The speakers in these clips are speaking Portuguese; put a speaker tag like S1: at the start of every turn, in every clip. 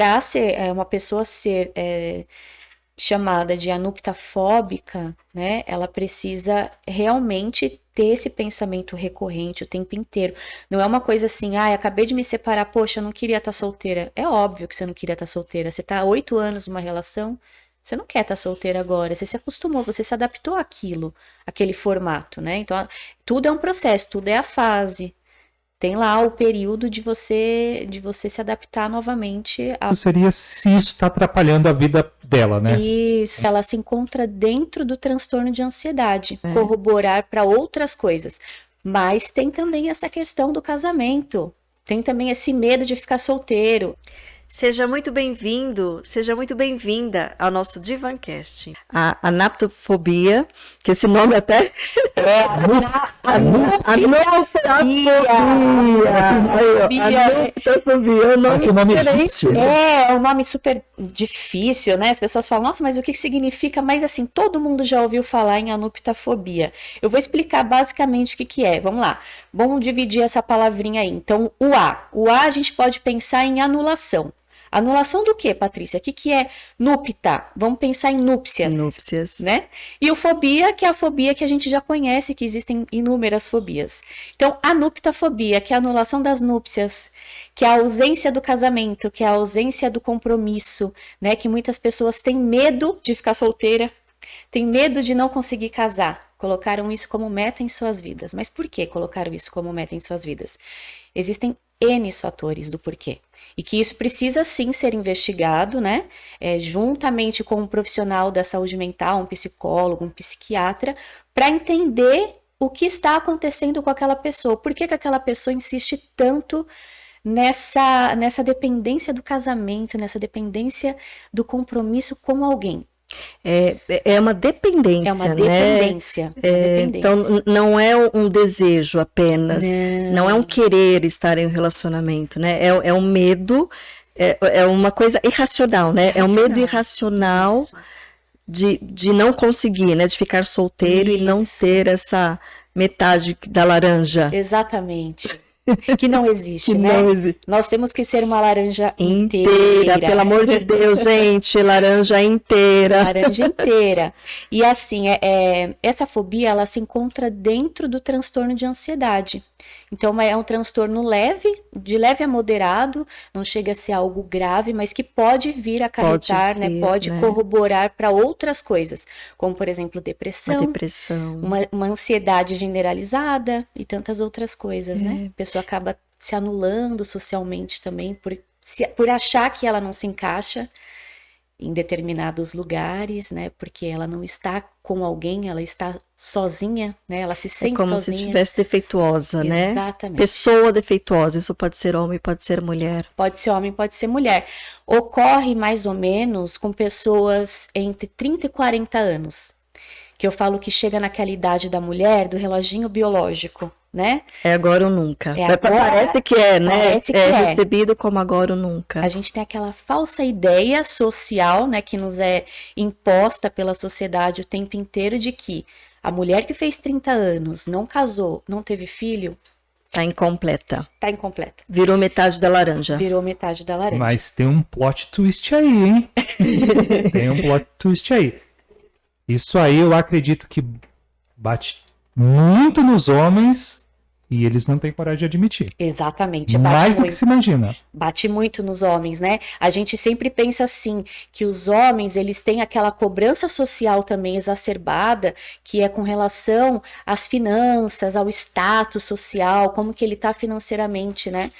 S1: para uma pessoa ser chamada de anuptafóbica, né, ela precisa realmente ter esse pensamento recorrente o tempo inteiro. Não é uma coisa assim, acabei de me separar, poxa, eu não queria estar solteira. É óbvio que você não queria estar solteira. Você está há 8 anos numa relação, você não quer estar solteira agora. Você se acostumou, você se adaptou àquilo, àquele formato, né? Então, tudo é um processo, tudo é a fase. Tem lá o período de você se adaptar novamente a...
S2: Seria se isso está atrapalhando a vida dela, né?
S1: Isso, ela se encontra dentro do transtorno de ansiedade, corroborar para outras coisas. Mas tem também essa questão do casamento, tem também esse medo de ficar solteiro.
S3: Seja muito bem-vindo, seja muito bem-vinda ao nosso Divancast. A anaptofobia, que esse nome até
S1: anaptofobia.
S2: O nome difícil.
S1: É um nome super difícil, né? As pessoas falam, nossa, mas o que significa? Mas assim, todo mundo já ouviu falar em anuptafobia. Eu vou explicar basicamente o que é. Vamos lá. Vamos dividir essa palavrinha aí. Então, o A a gente pode pensar em anulação. Anulação do quê, Patrícia? O que é núpta? Vamos pensar em núpcias.
S3: Núpcias.
S1: Né? E o fobia, que é a fobia que a gente já conhece, que existem inúmeras fobias. Então, a nuptafobia, que é a anulação das núpcias, que é a ausência do casamento, que é a ausência do compromisso, né? Que muitas pessoas têm medo de ficar solteira, têm medo de não conseguir casar. Colocaram isso como meta em suas vidas. Mas por que colocaram isso como meta em suas vidas? Existem N fatores do porquê. E que isso precisa sim ser investigado, né? Juntamente com um profissional da saúde mental, um psicólogo, um psiquiatra, para entender o que está acontecendo com aquela pessoa. Por que aquela pessoa insiste tanto nessa dependência do casamento, nessa dependência do compromisso com alguém?
S3: É uma dependência,
S1: É uma dependência.
S3: Né? Então, não é um desejo apenas, não é um querer estar em um relacionamento, né? É um medo, é uma coisa irracional, né? É um medo irracional de não conseguir, né? De ficar solteiro e não ter essa metade da laranja.
S1: Exatamente. Que não existe,
S3: que
S1: né?
S3: Não existe.
S1: Nós temos que ser uma laranja inteira.
S3: Pelo amor de Deus, gente, laranja inteira.
S1: Laranja inteira. E assim, essa fobia, ela se encontra dentro do transtorno de ansiedade. Então, é um transtorno leve, de leve a moderado, não chega a ser algo grave, mas que pode vir a acarretar, pode corroborar para outras coisas, como, por exemplo, depressão. Uma ansiedade generalizada e tantas outras coisas, né? A pessoa acaba se anulando socialmente também por achar que ela não se encaixa em determinados lugares, né? Porque ela não está com alguém, ela está sozinha, né? Ela se sente
S3: como
S1: sozinha.
S3: Se estivesse defeituosa, né?
S1: Exatamente.
S3: Pessoa defeituosa, isso pode ser homem, pode ser mulher.
S1: Pode ser homem, pode ser mulher. Ocorre mais ou menos com pessoas entre 30 e 40 anos. Que eu falo que chega naquela idade da mulher, do reloginho biológico, né?
S3: É agora ou nunca. Parece que é, né?
S1: Parece que é
S3: recebido como agora ou nunca.
S1: A gente tem aquela falsa ideia social, né, que nos é imposta pela sociedade o tempo inteiro de que a mulher que fez 30 anos, não casou, não teve filho,
S3: tá incompleta.
S1: Tá incompleta.
S3: Virou metade da laranja.
S1: Virou metade da laranja.
S2: Mas tem um plot twist aí, hein? Tem um plot twist aí. Isso aí eu acredito que bate muito nos homens e eles não têm coragem de admitir.
S1: Exatamente.
S2: Mais do que se imagina.
S1: Bate muito nos homens, né? A gente sempre pensa assim, que os homens, eles têm aquela cobrança social também exacerbada, que é com relação às finanças, ao status social, como que ele tá financeiramente, né?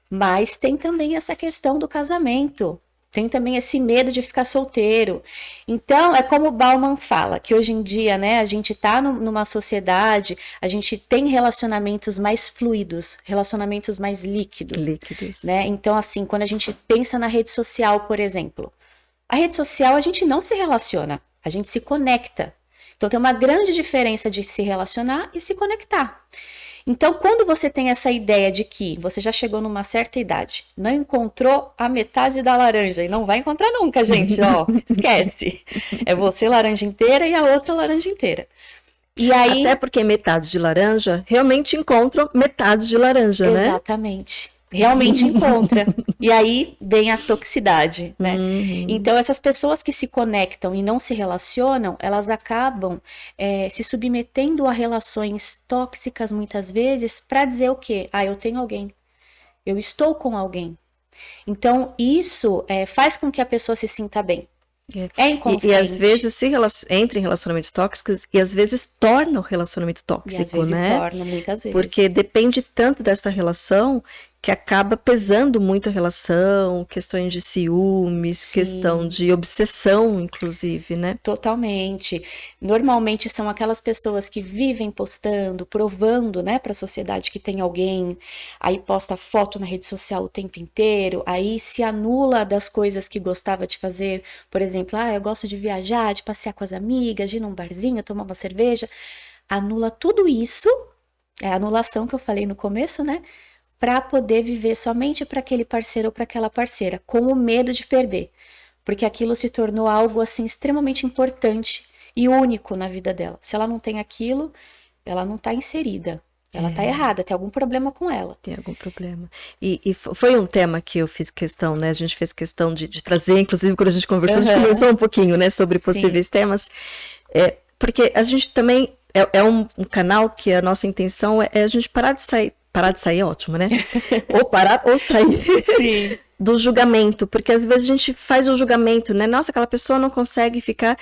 S1: Mas tem também essa questão do casamento. Tem também esse medo de ficar solteiro. Então, é como o Bauman fala, que hoje em dia, né, a gente está numa sociedade, a gente tem relacionamentos mais fluidos, relacionamentos mais líquidos. Né? Então, assim, quando a gente pensa na rede social, por exemplo, a rede social a gente não se relaciona, a gente se conecta. Então, tem uma grande diferença de se relacionar e se conectar. Então, quando você tem essa ideia de que você já chegou numa certa idade, não encontrou a metade da laranja, e não vai encontrar nunca, gente, ó, esquece. É você laranja inteira e a outra laranja inteira. E aí...
S3: Até porque metade de laranja realmente encontram metade de laranja, né?
S1: Exatamente. realmente encontra. E aí vem a toxicidade, né? Então, essas pessoas que se conectam e não se relacionam, elas acabam se submetendo a relações tóxicas muitas vezes para dizer o quê? Ah, eu tenho alguém. Eu estou com alguém. Então, isso faz com que a pessoa se sinta bem. É inconsciente.
S3: E às vezes entra em relacionamentos tóxicos e às vezes torna o relacionamento tóxico,
S1: e às vezes
S3: né?
S1: torna, muitas vezes.
S3: Porque depende tanto dessa relação que acaba pesando muito a relação, questões de ciúmes,
S1: Sim.
S3: questão de obsessão, inclusive, né?
S1: Totalmente. Normalmente são aquelas pessoas que vivem postando, provando, né, para a sociedade que tem alguém, aí posta foto na rede social o tempo inteiro, aí se anula das coisas que gostava de fazer. Por exemplo, eu gosto de viajar, de passear com as amigas, de ir num barzinho, tomar uma cerveja. Anula tudo isso, é a anulação que eu falei no começo, né? Para poder viver somente para aquele parceiro ou para aquela parceira, com o medo de perder, porque aquilo se tornou algo assim extremamente importante e único na vida dela. Se ela não tem aquilo, ela não está inserida, ela está errada, tem algum problema com ela.
S3: Tem algum problema. E foi um tema que eu fiz questão, né? A gente fez questão de trazer, inclusive quando a gente conversou, a gente conversou um pouquinho, né, sobre possíveis temas, porque a gente também é um canal que a nossa intenção é a gente parar de sair é ótimo, né? Ou parar ou sair
S1: Sim.
S3: do julgamento, porque às vezes a gente faz o julgamento, né? Nossa, aquela pessoa não consegue ficar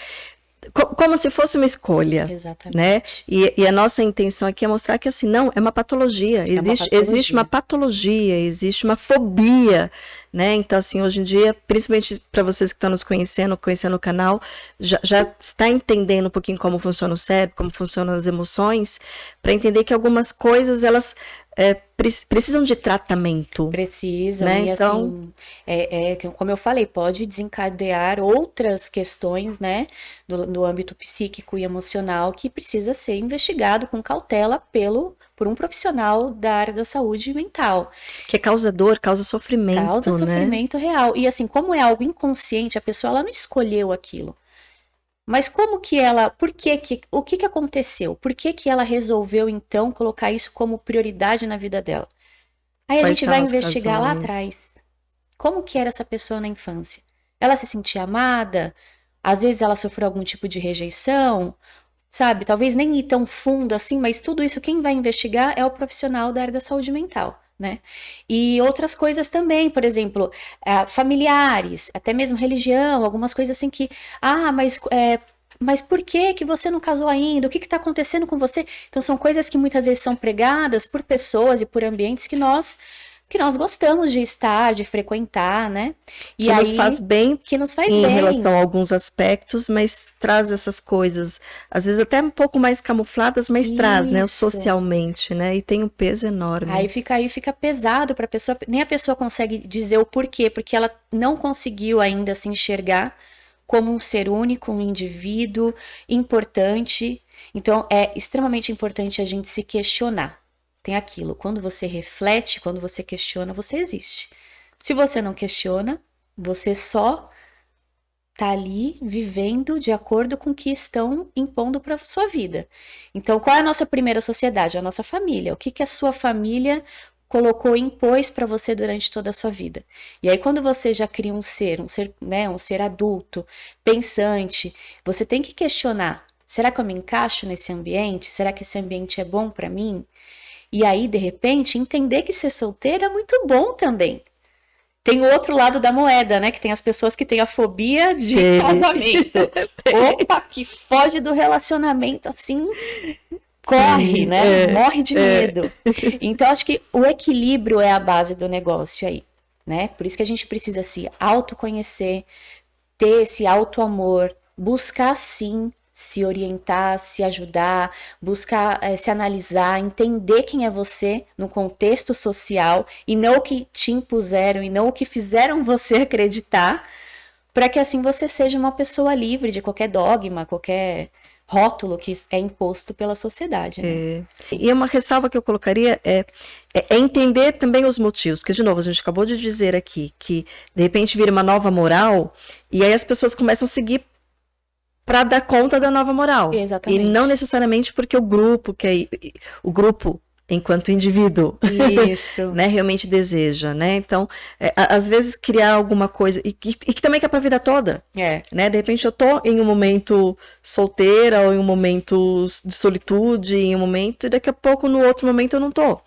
S3: como se fosse uma escolha.
S1: Exatamente.
S3: Né? E a nossa intenção aqui é mostrar que assim, não, é uma patologia. Existe uma patologia, existe uma fobia, né? Então, assim, hoje em dia, principalmente para vocês que estão nos conhecendo o canal, já está entendendo um pouquinho como funciona o cérebro, como funcionam as emoções, para entender que algumas coisas, elas precisam de tratamento.
S1: Precisam,
S3: né?
S1: E
S3: então,
S1: assim, como eu falei, pode desencadear outras questões, né, do âmbito psíquico e emocional que precisa ser investigado com cautela por um profissional da área da saúde mental.
S3: Que causa dor, causa sofrimento,
S1: Causa sofrimento
S3: né?
S1: real. E assim, como é algo inconsciente, a pessoa ela não escolheu aquilo. Mas como que ela, o que aconteceu? Por que ela resolveu, então, colocar isso como prioridade na vida dela? Aí a gente vai investigar lá atrás. Como que era essa pessoa na infância? Ela se sentia amada? Às vezes ela sofreu algum tipo de rejeição? Sabe? Talvez nem ir tão fundo assim, mas tudo isso quem vai investigar é o profissional da área da saúde mental. Né? E outras coisas também, por exemplo, familiares, até mesmo religião, algumas coisas assim que, mas por que você não casou ainda? O que está acontecendo com você? Então são coisas que muitas vezes são pregadas por pessoas e por ambientes que nós gostamos de estar, de frequentar, né?
S3: E que nos faz bem,
S1: que nos faz
S3: em
S1: bem.
S3: relação a alguns aspectos, mas traz essas coisas, às vezes até um pouco mais camufladas, mas traz, né, socialmente, né? E tem um peso enorme.
S1: Aí fica pesado para a pessoa, nem a pessoa consegue dizer o porquê, porque ela não conseguiu ainda se enxergar como um ser único, um indivíduo importante. Então, é extremamente importante a gente se questionar. Tem aquilo, quando você reflete, quando você questiona, você existe. Se você não questiona, você só tá ali vivendo de acordo com o que estão impondo para sua vida. Então, qual é a nossa primeira sociedade? A nossa família. O que a sua família colocou, impôs para você durante toda a sua vida. E aí, quando você já cria um ser, né, um ser adulto, pensante, você tem que questionar, será que eu me encaixo nesse ambiente? Será que esse ambiente é bom para mim? E aí, de repente, entender que ser solteiro é muito bom também. Tem o outro lado da moeda, né? Que tem as pessoas que têm a fobia de casamento. Opa, que foge do relacionamento, assim, corre, né? Morre de medo. Então, acho que o equilíbrio é a base do negócio aí, né? Por isso que a gente precisa se autoconhecer, ter esse auto-amor, buscar, sim, se orientar, se ajudar, buscar se analisar, entender quem é você no contexto social e não o que te impuseram e não o que fizeram você acreditar, para que assim você seja uma pessoa livre de qualquer dogma, qualquer rótulo que é imposto pela sociedade. Né?
S3: E uma ressalva que eu colocaria é entender também os motivos, porque, de novo, a gente acabou de dizer aqui que, de repente, vira uma nova moral e aí as pessoas começam a seguir para dar conta da nova moral.
S1: Exatamente.
S3: E não necessariamente porque o grupo enquanto indivíduo,
S1: Isso.
S3: né, realmente deseja, né? Então, às vezes criar alguma coisa e que também quer para a vida toda, né? De repente eu tô em um momento solteira ou em um momento de solitude, em um momento e daqui a pouco no outro momento eu não tô.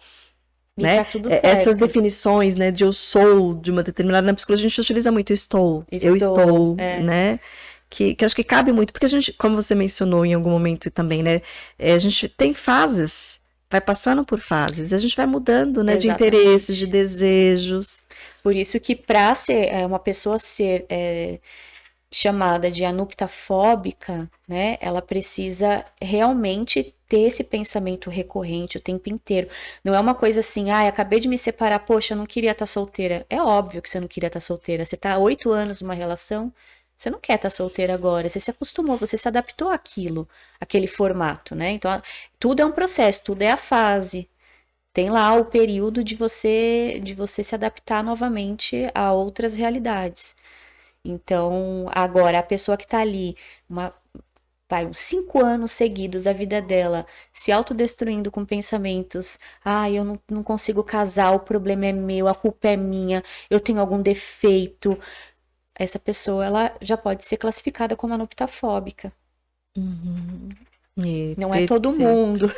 S3: Né?
S1: Tá tudo certo.
S3: Essas definições, né, de eu sou de uma determinada, na psicologia a gente utiliza muito eu estou, né? Que acho que cabe muito, porque a gente, como você mencionou em algum momento também, né, a gente tem fases, vai passando por fases, a gente vai mudando, né, de interesses, de desejos.
S1: Por isso que para ser uma pessoa ser chamada de anuptafóbica, né, ela precisa realmente ter esse pensamento recorrente o tempo inteiro. Não é uma coisa assim, acabei de me separar, poxa, eu não queria estar solteira. É óbvio que você não queria estar solteira. Você está há 8 anos numa relação, você não quer estar solteira agora. Você se acostumou, você se adaptou àquilo, àquele formato, né? Então, tudo é um processo, tudo é a fase. Tem lá o período de você se adaptar novamente a outras realidades. Então, agora, a pessoa que está ali, uns 5 anos seguidos da vida dela, se autodestruindo com pensamentos, eu não consigo casar, o problema é meu, a culpa é minha, eu tenho algum defeito. Essa pessoa, ela já pode ser classificada como anuptafóbica. Não é todo mundo.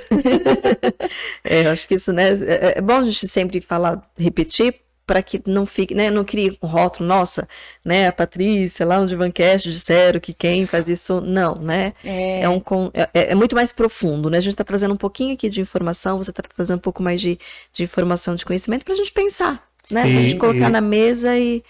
S3: Eu acho que isso, né, é bom a gente sempre falar, repetir, para que não fique, né, não crie um rótulo, nossa, né, a Patrícia lá no Divancast disseram que quem faz isso, não, né, é muito mais profundo, né, a gente está trazendo um pouquinho aqui de informação, você está trazendo um pouco mais de informação, de conhecimento para a gente pensar, né, para a gente colocar na mesa e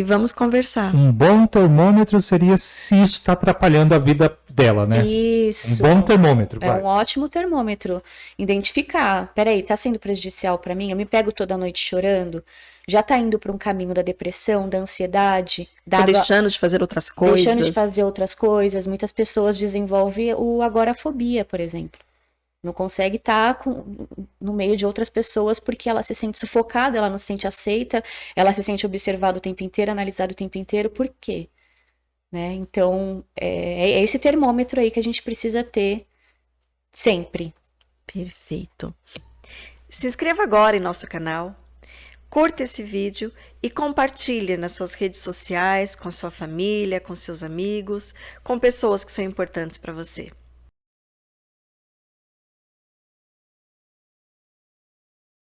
S3: vamos conversar.
S2: Um bom termômetro seria se isso está atrapalhando a vida dela, né?
S1: Isso.
S2: Um bom termômetro.
S1: Um ótimo termômetro. Identificar. Peraí, tá sendo prejudicial para mim? Eu me pego toda noite chorando? Já tá indo para um caminho da depressão, da ansiedade?
S3: Deixando de fazer outras coisas.
S1: Deixando de fazer outras coisas. Muitas pessoas desenvolvem o agorafobia, por exemplo. Não consegue estar no meio de outras pessoas porque ela se sente sufocada, ela não se sente aceita, ela se sente observada o tempo inteiro, analisada o tempo inteiro. Por quê? Né? Então, é esse termômetro aí que a gente precisa ter sempre.
S3: Perfeito. Se inscreva agora em nosso canal, curta esse vídeo e compartilhe nas suas redes sociais, com sua família, com seus amigos, com pessoas que são importantes para você.